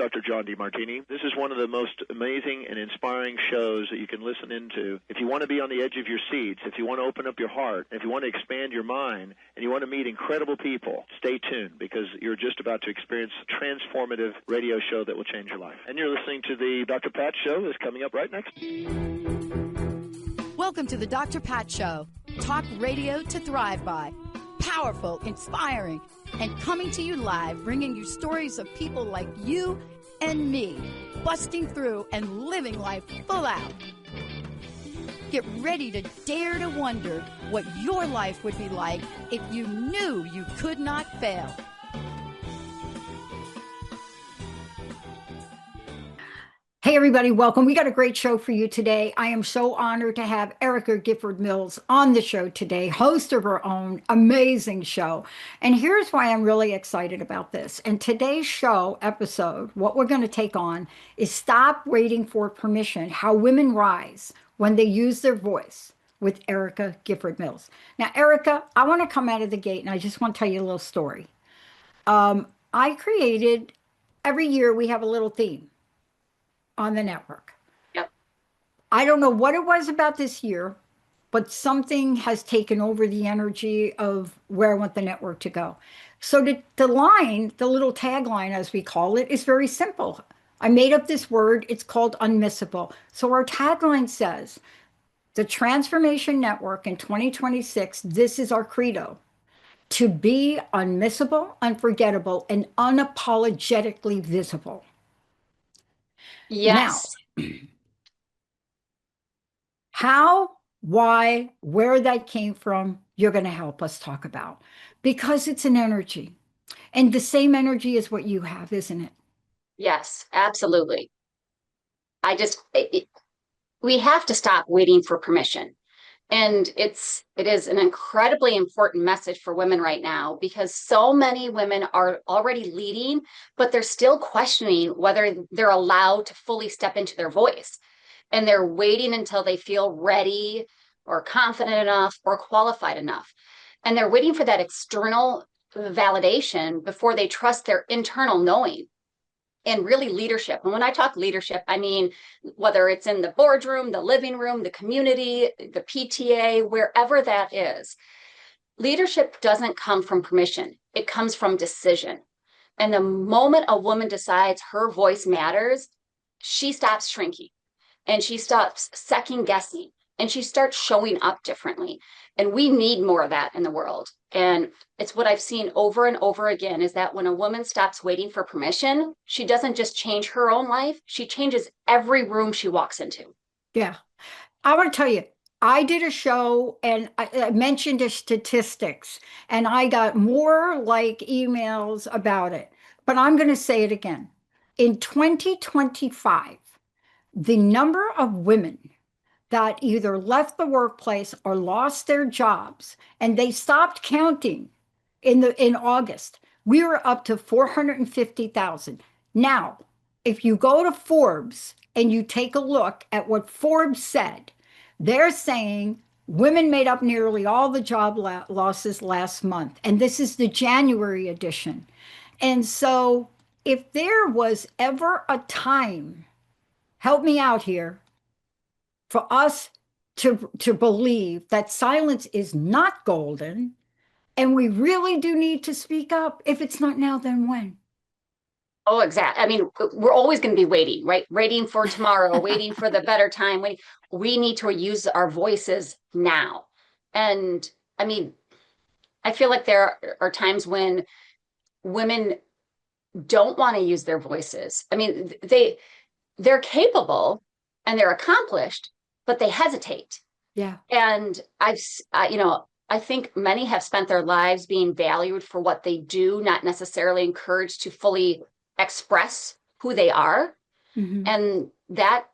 Dr. John DeMartini. This is one of the most amazing and inspiring shows that you can listen into. If you want to be on the edge of your seats, if you want to open up your heart, if you want to expand your mind, and you want to meet incredible people, stay tuned, because you're just about to experience a transformative radio show that will change your life. And you're listening to the Dr. Pat Show that's coming up right next. Welcome to the Dr. Pat Show. Talk radio to thrive by. Powerful, inspiring, and coming to you live, bringing you stories of people like you and me, busting through and living life full out. Get ready to dare to wonder what your life would be like if you knew you could not fail. Hey everybody, welcome. We got a great show for you today. I am so honored to have Erica Gifford Mills on the show today, host of her own amazing show. And here's why I'm really excited about this. And today's show episode, what we're going to take on is Stop Waiting for Permission, How Women Rise When They Use Their Voice with Erica Gifford Mills. Now, Erica, I want to come out of the gate and I just want to tell you a little story. I created, every year we have a little theme on the network. Yep. I don't know what it was about this year, but something has taken over the energy of where I want the network to go. So the line, the little tagline, as we call it, is very simple. I made up this word. It's called unmissable. So our tagline says, the Transformation Network in 2026, this is our credo: to be unmissable, unforgettable, and unapologetically visible. Yes. Now, how, why, where that came from, you're going to help us talk about, because it's an energy, and the same energy is what you have, isn't it? Yes, absolutely. We have to stop waiting for permission. And it is an incredibly important message for women right now, because so many women are already leading, but they're still questioning whether they're allowed to fully step into their voice. And they're waiting until they feel ready or confident enough or qualified enough. And they're waiting for that external validation before they trust their internal knowing. And really leadership. And when I talk leadership, I mean, whether it's in the boardroom, the living room, the community, the PTA, wherever that is, leadership doesn't come from permission. It comes from decision. And the moment a woman decides her voice matters, she stops shrinking and she stops second guessing and she starts showing up differently. And we need more of that in the world. And it's what I've seen over and over again, is that when a woman stops waiting for permission, she doesn't just change her own life, she changes every room she walks into. Yeah. I want to tell you, I did a show and I mentioned the statistics and I got more like emails about it, but I'm going to say it again. In 2025, the number of women that either left the workplace or lost their jobs, and they stopped counting in August. We were up to 450,000. Now, if you go to Forbes and you take a look at what Forbes said, they're saying women made up nearly all the job losses last month. And this is the January edition. And so if there was ever a time, help me out here, for us to believe that silence is not golden, and we really do need to speak up. If it's not now, then when? Oh, exactly. I mean, we're always going to be waiting, right? Waiting for tomorrow, waiting for the better time. We need to use our voices now. And I mean, I feel like there are times when women don't want to use their voices. I mean, they're capable and they're accomplished, but they hesitate. Yeah. And I think many have spent their lives being valued for what they do, not necessarily encouraged to fully express who they are. Mm-hmm. And that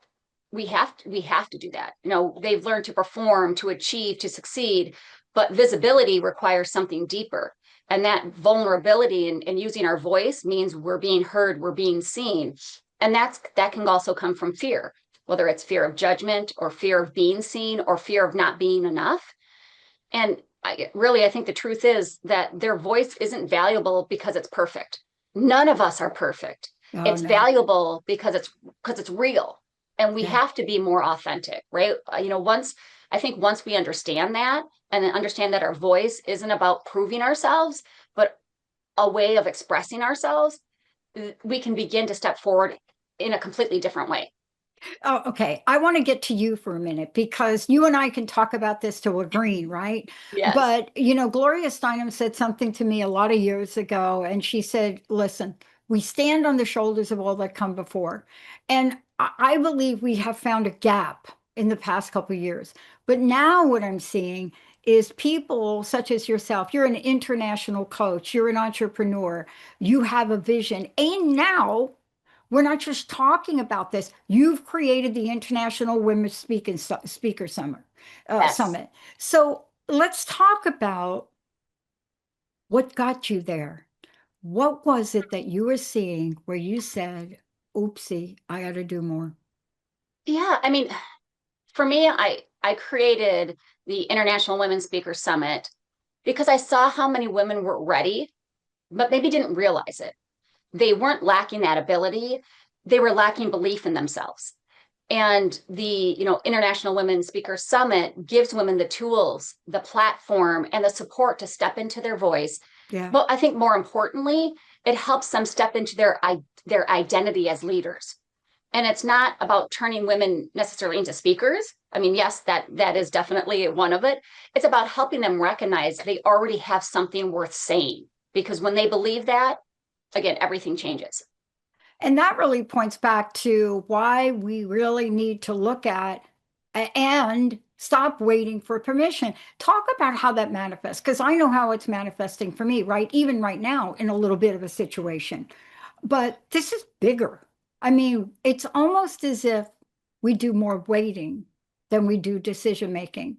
we have to do that. They've learned to perform, to achieve, to succeed, but visibility requires something deeper. And that vulnerability and using our voice means we're being heard, we're being seen. And that can also come from fear, whether it's fear of judgment or fear of being seen or fear of not being enough. And I think the truth is that their voice isn't valuable because it's perfect. None of us are perfect. Oh, It's no. valuable because it's real, and we Yeah. have to be more authentic, right? Once we understand that, and then understand that our voice isn't about proving ourselves, but a way of expressing ourselves, we can begin to step forward in a completely different way. Oh, okay. I want to get to you for a minute because you and I can talk about this till we're green, right? Yes. But, Gloria Steinem said something to me a lot of years ago, and she said, listen, we stand on the shoulders of all that come before. And I believe we have found a gap in the past couple of years. But now what I'm seeing is people such as yourself, you're an international coach, you're an entrepreneur, you have a vision. And now we're not just talking about this. You've created the International Women's Speaker Yes. Summit. So let's talk about what got you there. What was it that you were seeing where you said, oopsie, I got to do more? Yeah. I mean, for me, I created the International Women Speaker Summit because I saw how many women were ready, but maybe didn't realize it. They weren't lacking that ability. They were lacking belief in themselves. And the International Women Speaker Summit gives women the tools, the platform, and the support to step into their voice. Yeah. But I think more importantly, it helps them step into their identity as leaders. And it's not about turning women necessarily into speakers. I mean, yes, that is definitely one of it. It's about helping them recognize they already have something worth saying. Because when they believe that, again, everything changes. And that really points back to why we really need to look at and stop waiting for permission. Talk about how that manifests, because I know how it's manifesting for me, right? Even right now, in a little bit of a situation. But this is bigger. I mean, it's almost as if we do more waiting than we do decision making.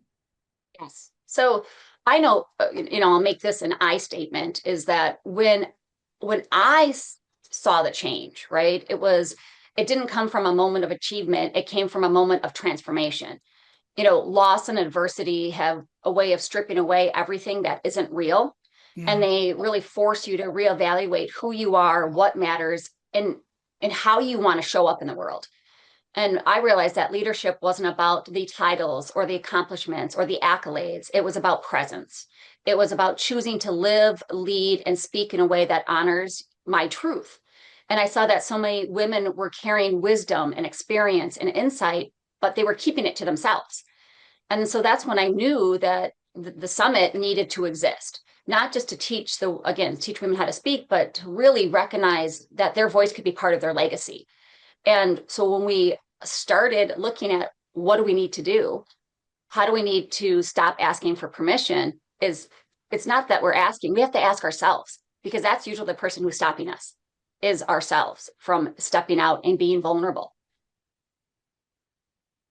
Yes. So I know, I'll make this an I statement, is that when I saw the change, right? It didn't come from a moment of achievement. It came from a moment of transformation. Loss and adversity have a way of stripping away everything that isn't real. And Yeah. they really force you to reevaluate who you are, what matters, and how you want to show up in the world. And I realized that leadership wasn't about the titles or the accomplishments or the accolades. It was about presence. It was about choosing to live, lead, and speak in a way that honors my truth. And I saw that so many women were carrying wisdom and experience and insight, but they were keeping it to themselves. And so that's when I knew that the summit needed to exist, not just to teach women how to speak, but to really recognize that their voice could be part of their legacy. And so when we started looking at what do we need to do, how do we need to stop asking for permission, it's not that we're asking, we have to ask ourselves, because that's usually the person who's stopping us, is ourselves from stepping out and being vulnerable.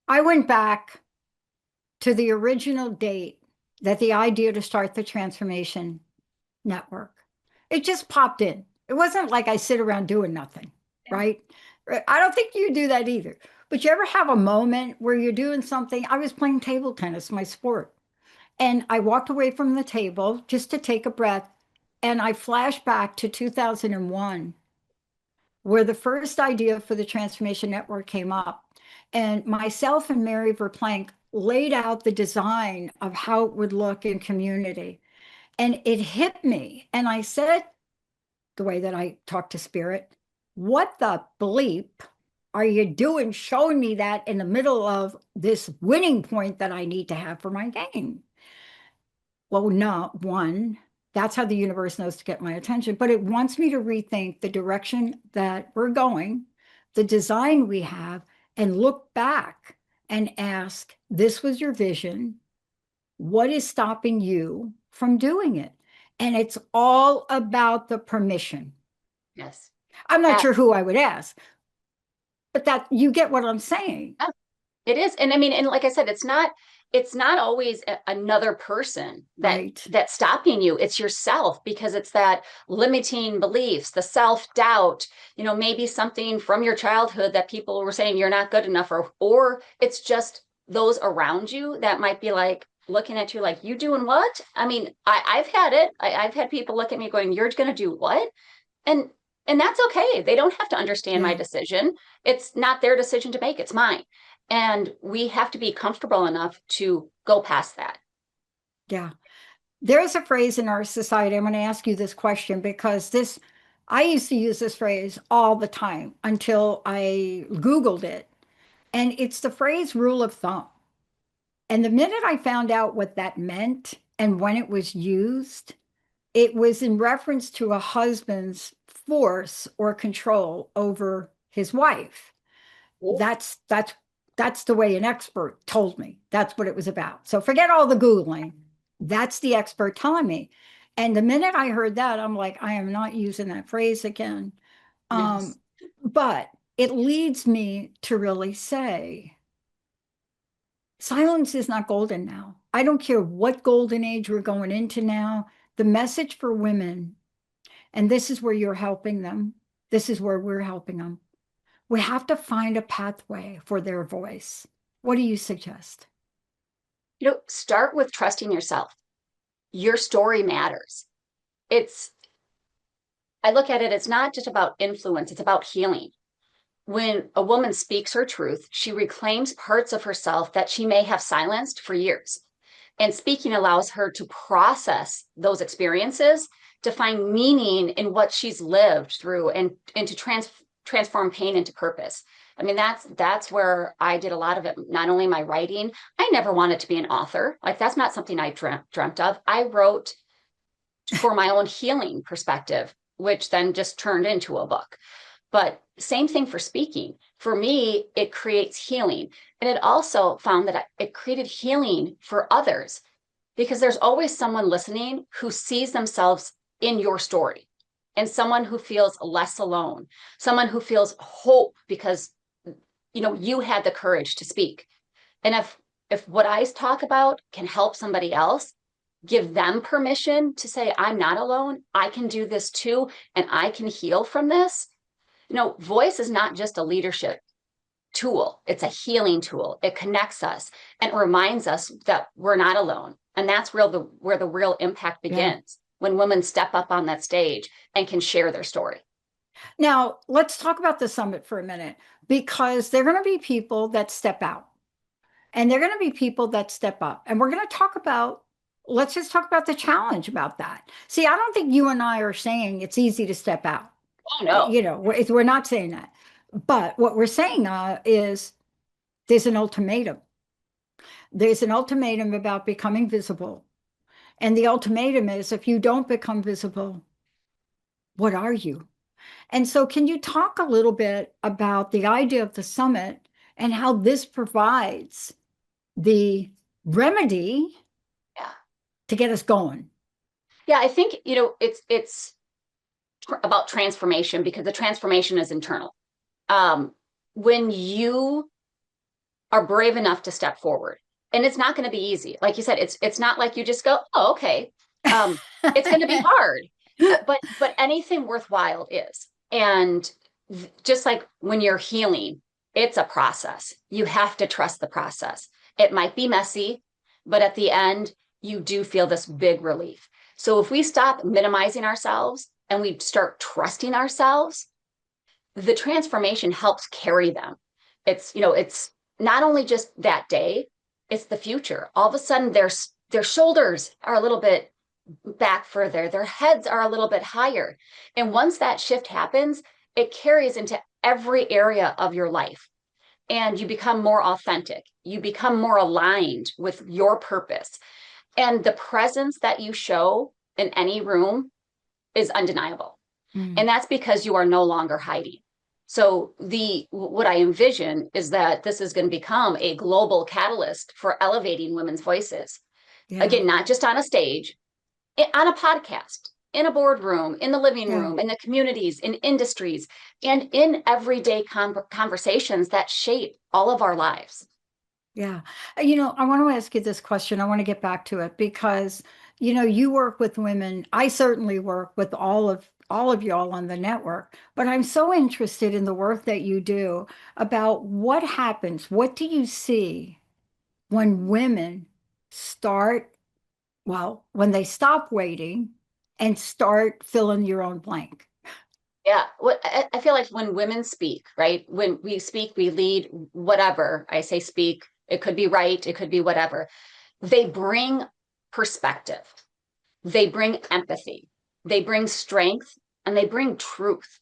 I went back to the original date that the idea to start the transformation network, it just popped in. It wasn't like I sit around doing nothing, right? I don't think you do that either. But you ever have a moment where you're doing something? I was playing table tennis, my sport, and I walked away from the table just to take a breath. And I flashed back to 2001, where the first idea for the Transformation Network came up. And myself and Mary Verplank laid out the design of how it would look in community. And it hit me. And I said, the way that I talk to spirit, what the bleep are you doing showing me that in the middle of this winning point that I need to have for my game? Well, not one, that's how the universe knows to get my attention, but it wants me to rethink the direction that we're going, the design we have, and look back and ask, this was your vision. What is stopping you from doing it? And it's all about the permission. Yes. I'm not Uh, sure who I would ask, but that you get what I'm saying. It is. And I mean, and like I said, it's not always another person Right. that's stopping you. It's yourself, because it's that limiting beliefs, the self-doubt, maybe something from your childhood that people were saying you're not good enough, or it's just those around you that might be like looking at you like, you doing what? I mean, I've had it. I've had people look at me going, you're gonna do what? And And that's okay. They don't have to understand my Yeah. decision. It's not their decision to make, it's mine. And we have to be comfortable enough to go past that. Yeah. There's a phrase in our society. I'm going to ask you this question because I used to use this phrase all the time until I Googled it. And it's the phrase rule of thumb. And the minute I found out what that meant and when it was used, it was in reference to a husband's force or control over his wife. That's that's that's the way an expert told me. That's what it was about. So forget all the Googling. That's the expert telling me. And the minute I heard that, I'm like, I am not using that phrase again. Yes. But it leads me to really say, silence is not golden now. I don't care what golden age we're going into now. The message for women, and this is where you're helping them, this is where we're helping them. We have to find a pathway for their voice. What do you suggest? Start with trusting yourself. Your story matters. I look at it, it's not just about influence, it's about healing. When a woman speaks her truth, she reclaims parts of herself that she may have silenced for years. And speaking allows her to process those experiences, to find meaning in what she's lived through, and to transform pain into purpose. I mean, that's where I did a lot of it, not only my writing. I never wanted to be an author. Like, that's not something I dreamt of. I wrote for my own healing perspective, which then just turned into a book. But same thing for speaking. For me, it creates healing. And it also found that it created healing for others, because there's always someone listening who sees themselves in your story, and someone who feels less alone, someone who feels hope because you had the courage to speak. And if what I talk about can help somebody else, give them permission to say, I'm not alone, I can do this too, and I can heal from this. Voice is not just a leadership tool, it's a healing tool. It connects us and reminds us that we're not alone. And that's where the real impact Yeah. begins, when women step up on that stage and can share their story. Now, let's talk about the summit for a minute, because there are going to be people that step out and there are going to be people that step up. And we're going to let's just talk about the challenge about that. See, I don't think you and I are saying it's easy to step out. Oh, no. We're not saying that. But what we're saying is there's an ultimatum. There's an ultimatum about becoming visible. And the ultimatum is, if you don't become visible, what are you? And so, can you talk a little bit about the idea of the summit and how this provides the remedy Yeah. to get us going? Yeah, I think, it's about transformation, because the transformation is internal. When you are brave enough to step forward, and it's not going to be easy. Like you said, it's not like you just go, oh, okay. It's going to be hard, but anything worthwhile is. And just like when you're healing, it's a process. You have to trust the process. It might be messy, but at the end, you do feel this big relief. So if we stop minimizing ourselves and we start trusting ourselves, the transformation helps carry them. It's not only just that day, it's the future. All of a sudden, their shoulders are a little bit back further, their heads are a little bit higher. And once that shift happens, it carries into every area of your life. And you become more authentic. You become more aligned with your purpose. And the presence that you show in any room is undeniable. And that's because you are no longer hiding. So what I envision is that this is going to become a global catalyst for elevating women's voices. Yeah. Again, not just on a stage, on a podcast, in a boardroom, in the living room, in the communities, in industries, and in everyday conversations that shape all of our lives. Yeah. I want to ask you this question. I want to get back to it because, you work with women. I certainly work with all of y'all on the network, but I'm so interested in the work that you do about what happens. What do you see when women when they stop waiting and start filling your own blank? Yeah. I feel like when women speak, right? When we speak, we lead, whatever. I say speak, it could be right, it could be whatever. They bring perspective, they bring empathy, they bring strength, and they bring truth.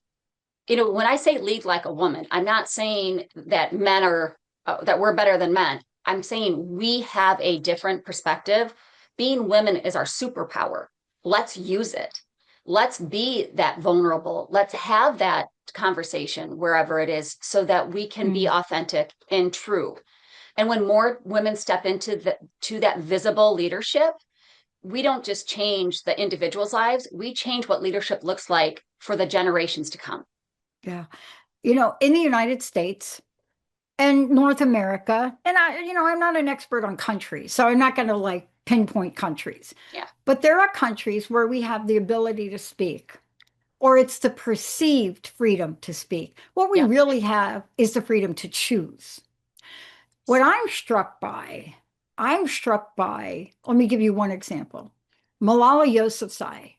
When I say lead like a woman, I'm not saying that men are, that we're better than men. I'm saying we have a different perspective. Being women is our superpower. Let's use it. Let's be that vulnerable. Let's have that conversation wherever it is so that we can be authentic and true. And when more women step into that visible leadership, we don't just change the individual's lives, we change what leadership looks like for the generations to come. Yeah. In the United States and North America, and I'm not an expert on countries, so I'm not going to like pinpoint countries, Yeah. but there are countries where we have the ability to speak, or it's the perceived freedom to speak. What we Yeah. really have is the freedom to choose. What I'm struck by, let me give you one example. Malala Yousafzai,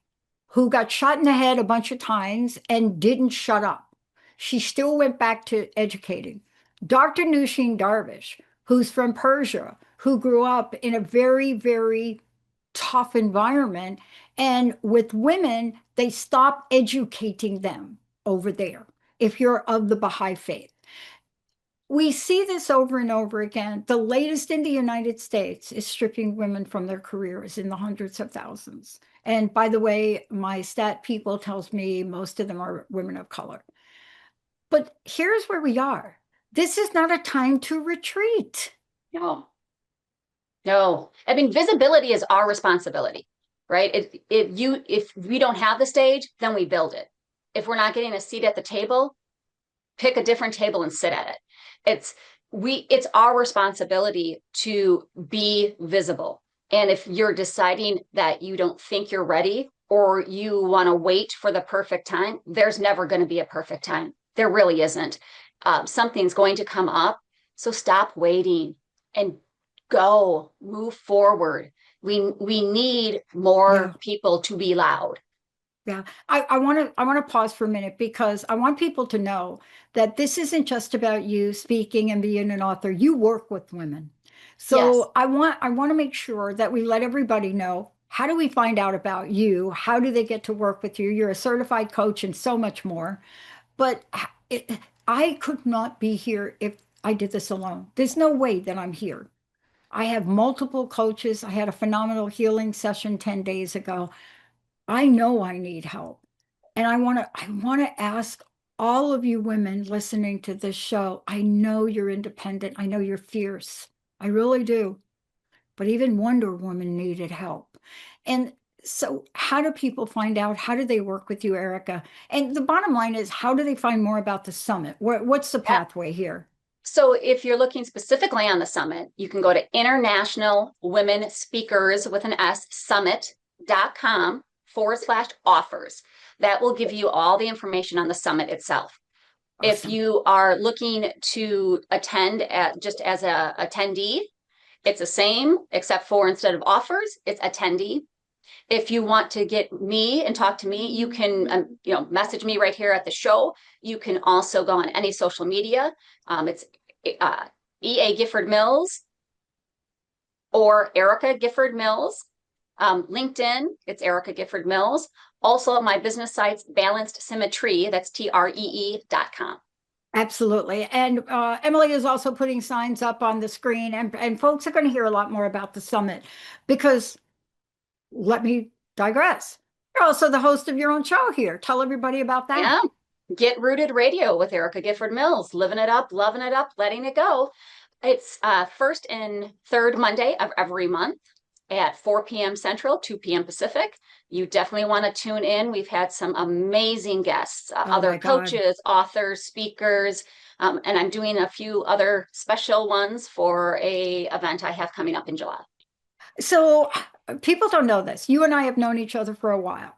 who got shot in the head a bunch of times and didn't shut up. She still went back to educating. Dr. Nushin Darvish, who's from Persia, who grew up in a very, very tough environment. And with women, they stop educating them over there if you're of the Baha'i faith. We see this over and over again. The latest in the United States is stripping women from their careers in the hundreds of thousands. And by the way, my stat people tells me most of them are women of color. But here's where we are. This is not a time to retreat. No, no. I mean, visibility is our responsibility, right? If we don't have the stage, then we build it. If we're not getting a seat at the table, pick a different table and sit at it. It's our responsibility to be visible. And if you're deciding that you don't think you're ready or you want to wait for the perfect time, there's never going to be a perfect time. There really isn't. Something's going to come up. So stop waiting and move forward. We need more people to be loud. Yeah, I want to pause for a minute because I want people to know that this isn't just about you speaking and being an author. You work with women. Yes. So I want to make sure that we let everybody know, how do we find out about you? How do they get to work with you? You're a certified coach and so much more. But it, I could not be here if I did this alone. There's no way that I'm here. I have multiple coaches. I had a phenomenal healing session 10 days ago. I know I need help. And I want to ask all of you women listening to this show, I know you're independent. I know you're fierce. I really do. But even Wonder Woman needed help. And so how do people find out? How do they work with you, Erica? And the bottom line is, how do they find more about the summit? What's the pathway here? So if you're looking specifically on the summit, you can go to International Women Speakers with an S summit.com/offers. That will give you all the information on the summit itself. If Awesome. you are looking to attend just as a attendee, it's the same, except for instead of offers, it's attendee. If you want to get me and talk to me, you can message me right here at the show. You can also go on any social media. It's EA Gifford Mills or Erica Gifford Mills. LinkedIn, it's Erica Gifford Mills. Also, my business site's Balanced Symmetry, that's TREE.com. Absolutely. And Emily is also putting signs up on the screen, and folks are going to hear a lot more about the summit because, let me digress. You're also the host of your own show here. Tell everybody about that. Yeah. Get Rooted Radio with Erica Gifford Mills, living it up, loving it up, letting it go. It's first and third Monday of every month at 4 p.m. Central, 2 p.m. Pacific. You definitely want to tune in. We've had some amazing guests, Oh other my God. coaches, authors, speakers, and I'm doing a few other special ones for a event I have coming up in July. So people don't know this. You and I have known each other for a while,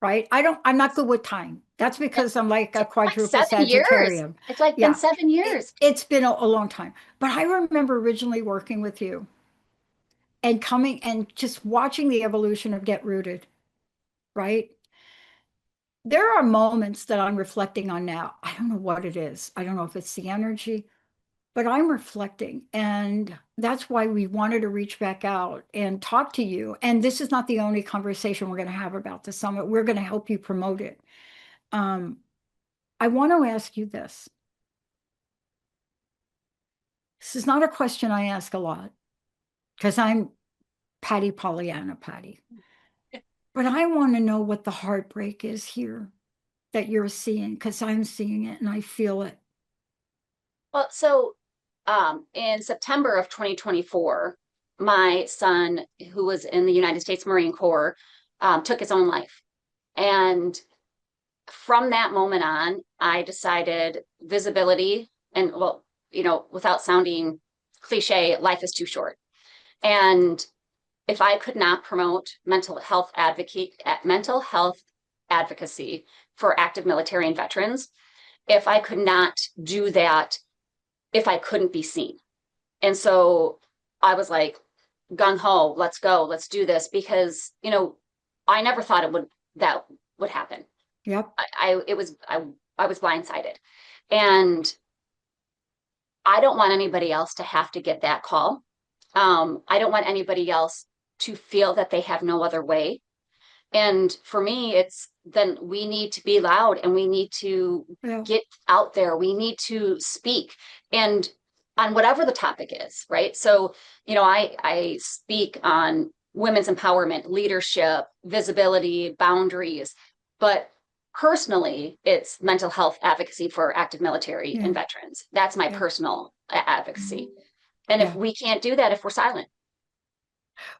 right? I'm not good with time. That's because I'm like a It's like quadruple 7 years. Sagittarium. It's like been Yeah, 7 years. it's been a long time. But I remember originally working with you and coming and just watching the evolution of Get Rooted, right? There are moments that I'm reflecting on now. I don't know what it is. I don't know if it's the energy, but I'm reflecting. And that's why we wanted to reach back out and talk to you. And this is not the only conversation we're going to have about the summit. We're going to help you promote it. I want to ask you this. This is not a question I ask a lot because I'm Patty Pollyanna Patty. But I want to know what the heartbreak is here that you're seeing, because I'm seeing it and I feel it. Well, so in September of 2024, my son, who was in the United States Marine Corps, took his own life. And from that moment on, I decided visibility and, well, without sounding cliche, life is too short. And if I could not promote mental health advocacy for active military and veterans, if I could not do that, if I couldn't be seen. And so I was like, gung ho, let's go, let's do this, because I never thought that would happen. Yep. I was blindsided, and I don't want anybody else to have to get that call. I don't want anybody else to feel that they have no other way. And for me, it's then we need to be loud and we need to get out there. We need to speak, and on whatever the topic is, right? So, I speak on women's empowerment, leadership, visibility, boundaries, but personally, it's mental health advocacy for active military and veterans. That's my personal advocacy. And if we can't do that, if we're silent.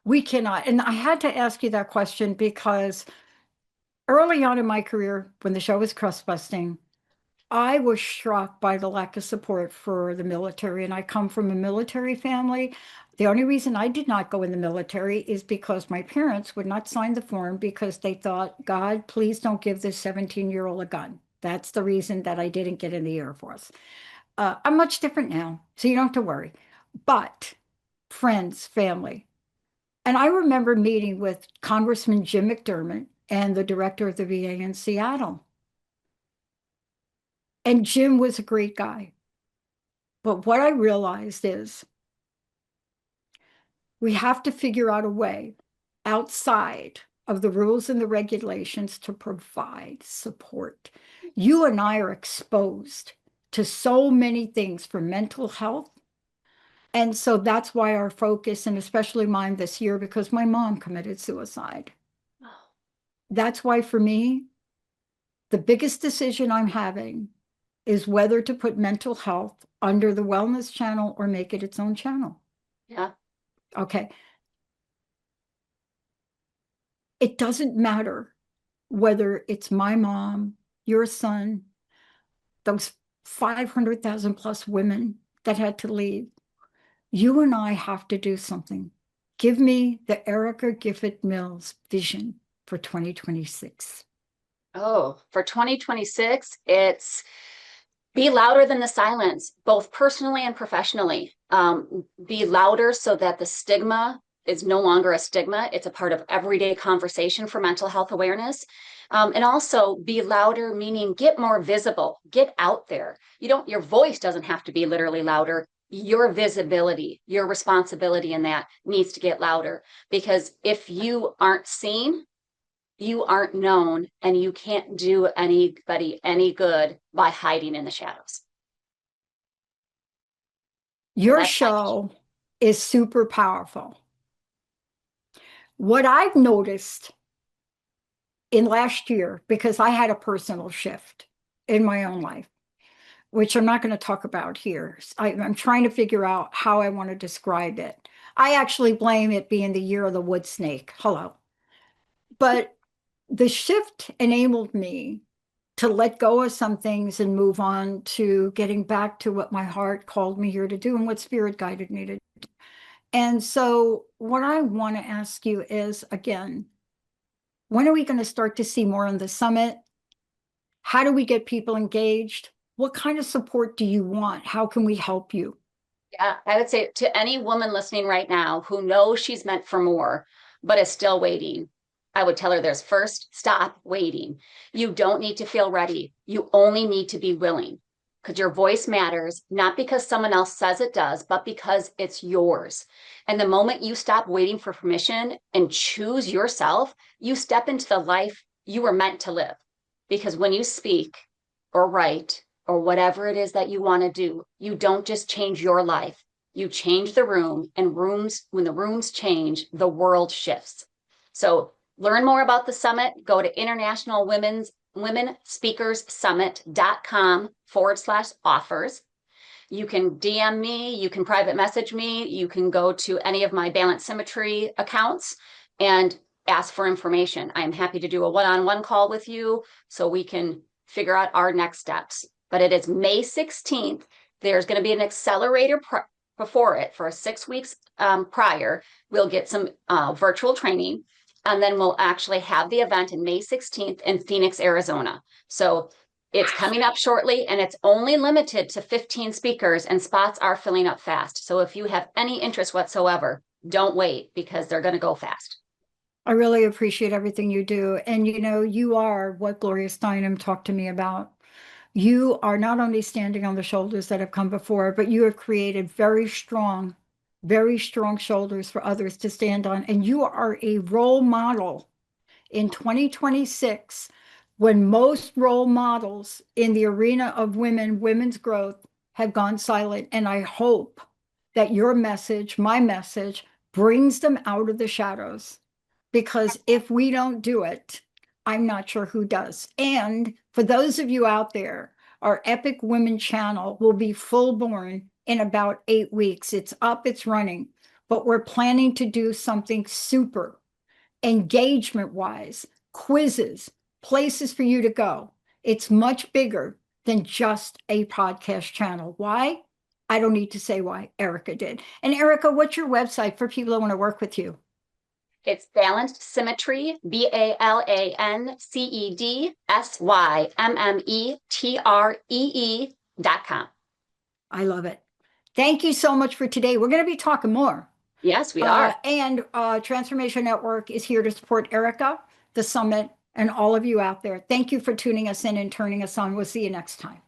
We cannot. And I had to ask you that question because early on in my career, when the show was crust busting, I was struck by the lack of support for the military. And I come from a military family. The only reason I did not go in the military is because my parents would not sign the form because they thought, God, please don't give this 17-year-old a gun. That's the reason that I didn't get in the Air Force. I'm much different now, so you don't have to worry. But friends, family. And I remember meeting with Congressman Jim McDermott and the director of the VA in Seattle. And Jim was a great guy. But what I realized is we have to figure out a way outside of the rules and the regulations to provide support. You and I are exposed to so many things for mental health. And so that's why our focus, and especially mine this year, because my mom committed suicide. That's why for me, the biggest decision I'm having is whether to put mental health under the wellness channel or make it its own channel. Yeah. Okay. It doesn't matter whether it's my mom, your son, those 500,000 plus women that had to leave. You and I have to do something. Give me the Erica Gifford Mills vision for 2026. Oh, for 2026, it's be louder than the silence, both personally and professionally. Be louder so that the stigma is no longer a stigma. It's a part of everyday conversation for mental health awareness. And also be louder, meaning get more visible, get out there. Your voice doesn't have to be literally louder. Your visibility, your responsibility in that needs to get louder, because if you aren't seen, you aren't known, and you can't do anybody any good by hiding in the shadows. Your show is super powerful. What I've noticed in last year, because I had a personal shift in my own life, which I'm not going to talk about here. I'm trying to figure out how I want to describe it. I actually blame it being the year of the wood snake. Hello. But the shift enabled me to let go of some things and move on to getting back to what my heart called me here to do and what spirit guided me to do. And so what I want to ask you is, again, when are we going to start to see more on the summit? How do we get people engaged? What kind of support do you want? How can we help you? Yeah, I would say to any woman listening right now who knows she's meant for more, but is still waiting, I would tell her there's first, stop waiting. You don't need to feel ready. You only need to be willing, because your voice matters, not because someone else says it does, but because it's yours. And the moment you stop waiting for permission and choose yourself, you step into the life you were meant to live. Because when you speak or write or whatever it is that you want to do, you don't just change your life. You change the room, and when the rooms change, the world shifts. So learn more about the summit. Go to internationalwomenspeakerssummit.com/offers. You can DM me, you can private message me, you can go to any of my Balance Symmetry accounts and ask for information. I'm happy to do a one-on-one call with you so we can figure out our next steps. But it is May 16th. There's going to be an accelerator before it for 6 weeks prior. We'll get some virtual training, and then we'll actually have the event in May 16th in Phoenix, Arizona. So it's coming up shortly, and it's only limited to 15 speakers, and spots are filling up fast. So if you have any interest whatsoever, don't wait, because they're going to go fast. I really appreciate everything you do. And you know, you are what Gloria Steinem talked to me about. You are not only standing on the shoulders that have come before, but you have created very strong shoulders for others to stand on. And you are a role model in 2026, when most role models in the arena of women's growth have gone silent. And I hope that your message, my message, brings them out of the shadows. Because if we don't do it, I'm not sure who does. And for those of you out there, our Epic Women channel will be full born in about 8 weeks. It's up, it's running, but we're planning to do something super engagement wise, quizzes, places for you to go. It's much bigger than just a podcast channel. Why? I don't need to say why. Erica did. And Erica, what's your website for people that want to work with you? It's Balanced Symmetry, BALANCEDSYMMETREE.com. I love it. Thank you so much for today. We're going to be talking more. Yes, we are. And Transformation Network is here to support Erica, the summit, and all of you out there. Thank you for tuning us in and turning us on. We'll see you next time.